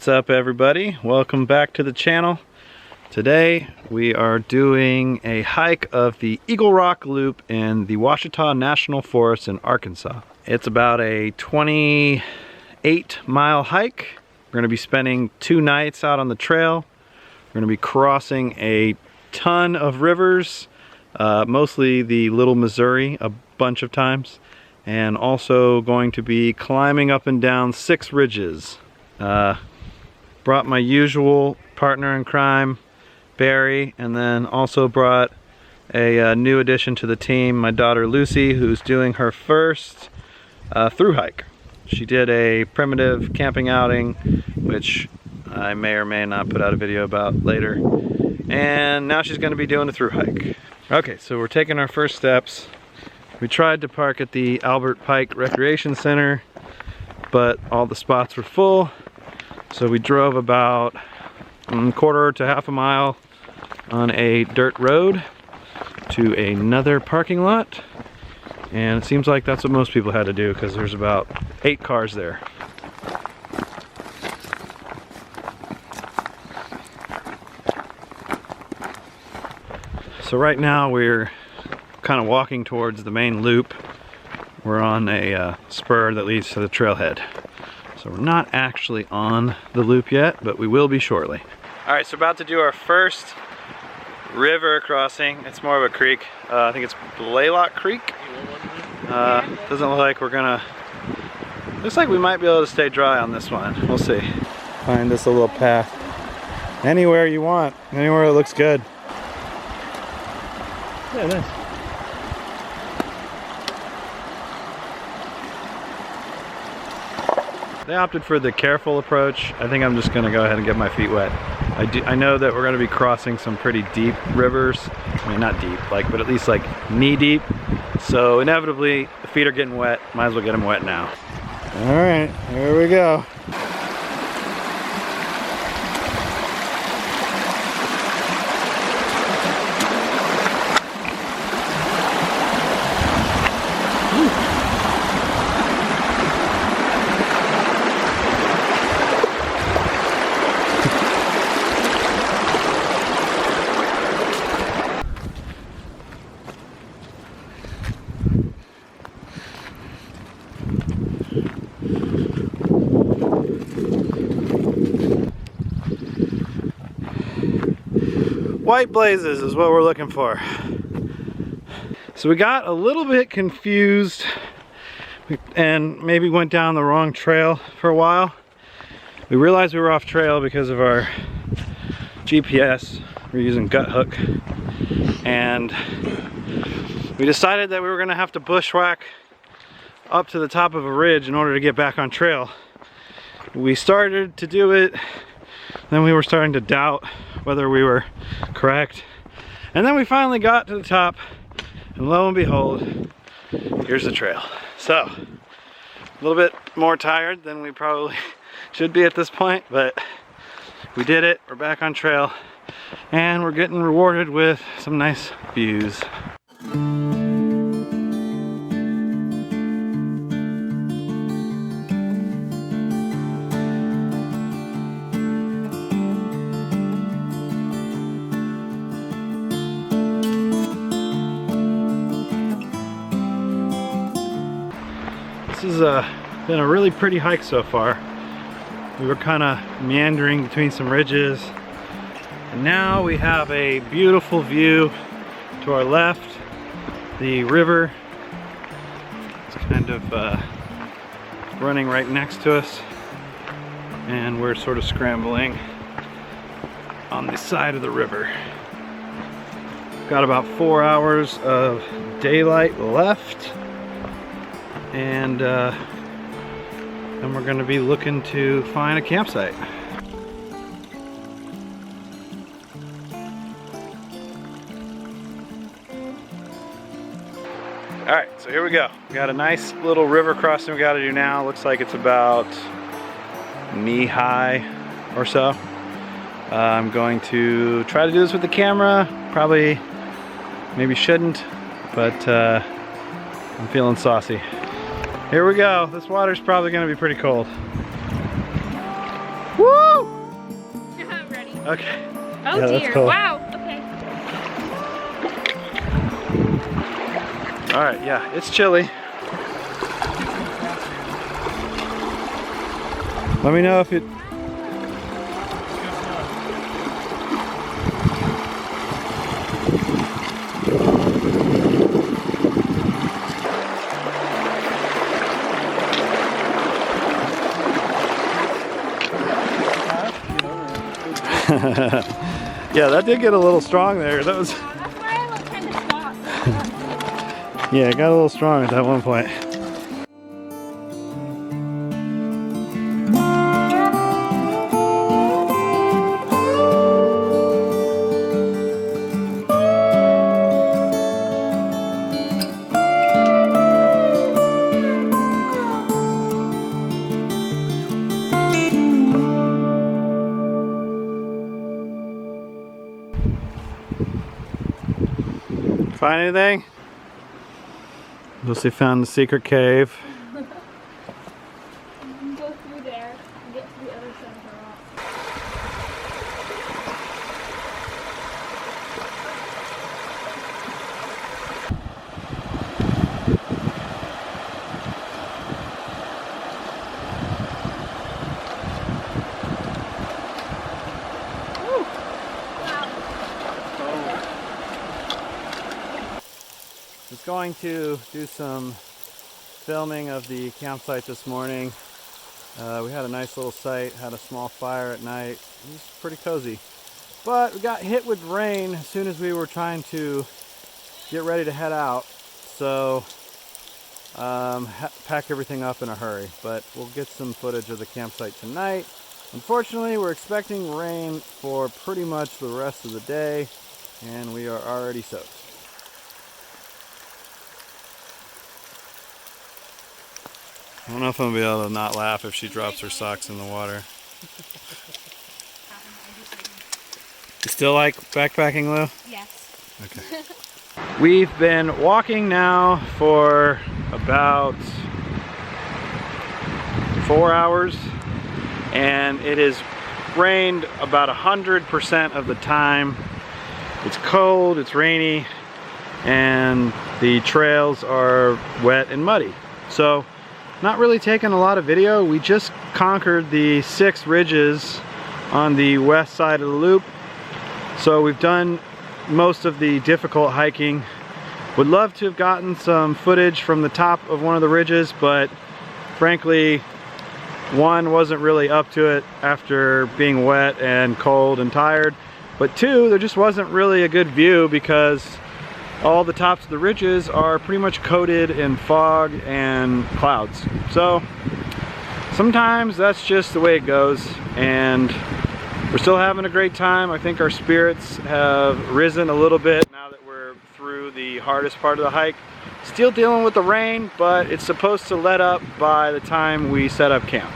What's up, everybody? Welcome back to the channel. Today we are doing a hike of the Eagle Rock Loop in the Ouachita National Forest in Arkansas. It's about a 28-mile hike. We're going to be spending 2 nights out on the trail. We're going to be crossing a ton of rivers, mostly the Little Missouri a bunch of times, and also going to be climbing up and down 6 ridges. Brought my usual partner in crime, Barry, and then also brought a new addition to the team, my daughter Lucy, who's doing her first through hike. She did a primitive camping outing, which I may or may not put out a video about later, and now she's going to be doing a through hike. Okay, so we're taking our first steps. We tried to park at the Albert Pike Recreation Center, but all the spots were full. So we drove about a quarter to half a mile on a dirt road to another parking lot, and it seems like that's what most people had to do because there's about 8 cars there. So right now we're kind of walking towards the main loop. We're on a spur that leads to the trailhead. So we're not actually on the loop yet, but we will be shortly. All right, so about to do our first river crossing. It's more of a creek. I think it's Blaylock Creek. Doesn't look like we're gonna, looks like we might be able to stay dry on this one. We'll see. Find this a little path. Anywhere you want, anywhere that looks good. Yeah, nice. They opted for the careful approach. I think I'm just gonna go ahead and get my feet wet. I know that we're gonna be crossing some pretty deep rivers. I mean, not deep, like, but at least like knee deep. So inevitably, the feet are getting wet. Might as well get them wet now. All right, here we go. White blazes is what we're looking for. So we got a little bit confused and maybe went down the wrong trail for a while. We realized we were off trail because of our GPS. We're using gut hook, and we decided that we were gonna have to bushwhack up to the top of a ridge in order to get back on trail. We started to do it, then we were starting to doubt whether we were correct, and then we finally got to the top, and lo and behold, here's the trail. So a little bit more tired than we probably should be at this point, but we did it. We're back on trail, and we're getting rewarded with some nice views. This has been a really pretty hike so far. We were kind of meandering between some ridges, and now we have a beautiful view to our left. The river is kind of running right next to us, and we're sort of scrambling on the side of the river. Got about 4 hours of daylight left, and then we're going to be looking to find a campsite. All right, so here we go. We got a nice little river crossing we got to do now. Looks like it's about knee high or so. I'm going to try to do this with the camera. Probably, maybe shouldn't, but I'm feeling saucy. Here we go. This water's probably gonna be pretty cold. Woo! Okay. Oh yeah, dear. cool. Wow. Okay. All right. Yeah, it's chilly. Let me know if it. Yeah, that did get a little strong there. That was. That's why I like kind of stopped. Yeah, it got a little strong at that one point. Find anything? Lucy found the secret cave. You can go through there and get to the other side of the rock. Woo! Wow. I was going to do some filming of the campsite this morning. We had a nice little site, had a small fire at night. It was pretty cozy. But we got hit with rain as soon as we were trying to get ready to head out. So pack everything up in a hurry. But we'll get some footage of the campsite tonight. Unfortunately, we're expecting rain for pretty much the rest of the day, and we are already soaked. I don't know if I'm gonna be able to not laugh if she drops her socks in the water. You still like backpacking, Lou? Yes. Okay. We've been walking now for about 4 hours, and it has rained about 100% of the time. It's cold, it's rainy, and the trails are wet and muddy. So, not really taking a lot of video. We just conquered the 6 ridges on the west side of the loop. So we've done most of the difficult hiking. Would love to have gotten some footage from the top of one of the ridges, but frankly, one, wasn't really up to it after being wet and cold and tired. But 2, there just wasn't really a good view because all the tops of the ridges are pretty much coated in fog and clouds. So sometimes that's just the way it goes, and we're still having a great time. I think our spirits have risen a little bit now that we're through the hardest part of the hike. Still dealing with the rain, but it's supposed to let up by the time we set up camp.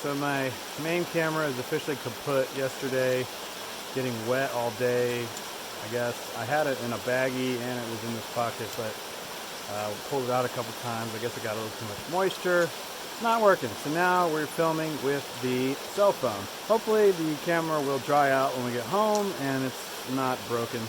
So my main camera is officially kaput yesterday, getting wet all day. I guess I had it in a baggie and it was in this pocket, but pulled it out a couple times. I guess it got a little too much moisture. Not working. So now we're filming with the cell phone. Hopefully the camera will dry out when we get home and it's not broken.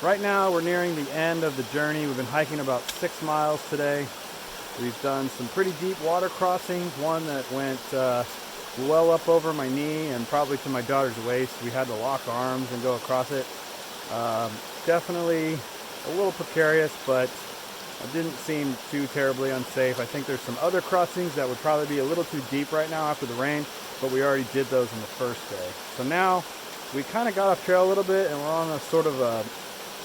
Right now we're nearing the end of the journey. We've been hiking about 6 miles today. We've done some pretty deep water crossings, one that went well up over my knee and probably to my daughter's waist. We had to lock arms and go across it. Definitely a little precarious, but it didn't seem too terribly unsafe. I think there's some other crossings that would probably be a little too deep right now after the rain, but we already did those in the first day. So now we kind of got off trail a little bit and we're on a sort of a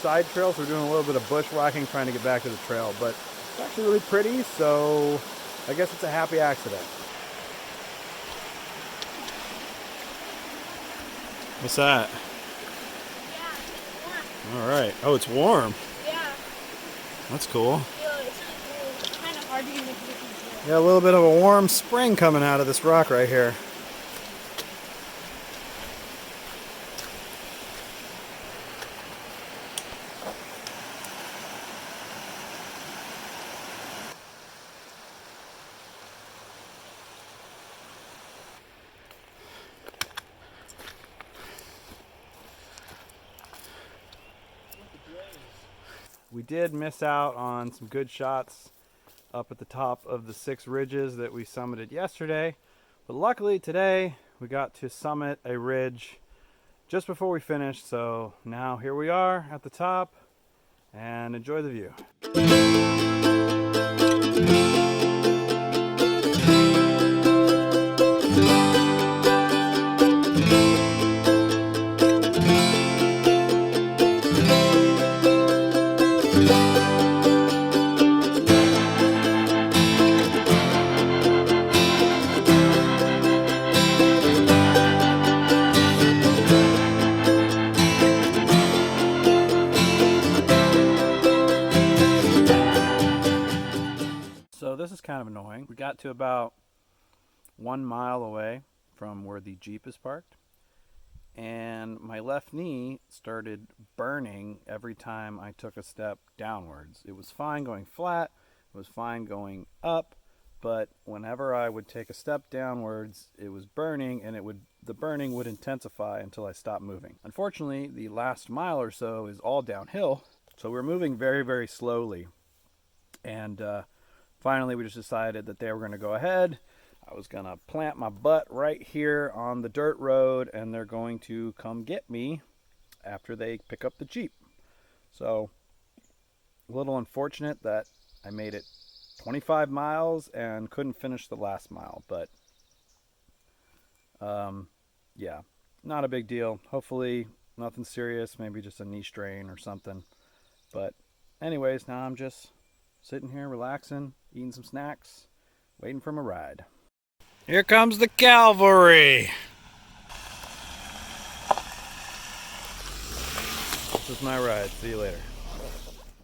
side trail, so we're doing a little bit of bushwhacking trying to get back to the trail, but it's actually really pretty, so I guess it's a happy accident. What's that? Yeah, it's warm. All right. Oh, it's warm. Yeah. That's cool. It's kind of hard to even make it. Got a little bit of a warm spring coming out of this rock right here. We did miss out on some good shots up at the top of the 6 ridges that we summited yesterday, but luckily today we got to summit a ridge just before we finished, so now here we are at the top and enjoy the view. So this is kind of annoying. We got to about 1 mile away from where the Jeep is parked, and my left knee started burning every time I took a step downwards. It was fine going flat, it was fine going up, but whenever I would take a step downwards, it was burning, and the burning would intensify until I stopped moving. Unfortunately, the last mile or so is all downhill, so we're moving very, very slowly, and finally, we just decided that they were going to go ahead. I was going to plant my butt right here on the dirt road, and they're going to come get me after they pick up the Jeep. So, a little unfortunate that I made it 25 miles and couldn't finish the last mile, but yeah, not a big deal. Hopefully, nothing serious, maybe just a knee strain or something. But anyways, now I'm just sitting here relaxing, eating some snacks, waiting for my ride. Here comes the cavalry. This is my ride. See you later.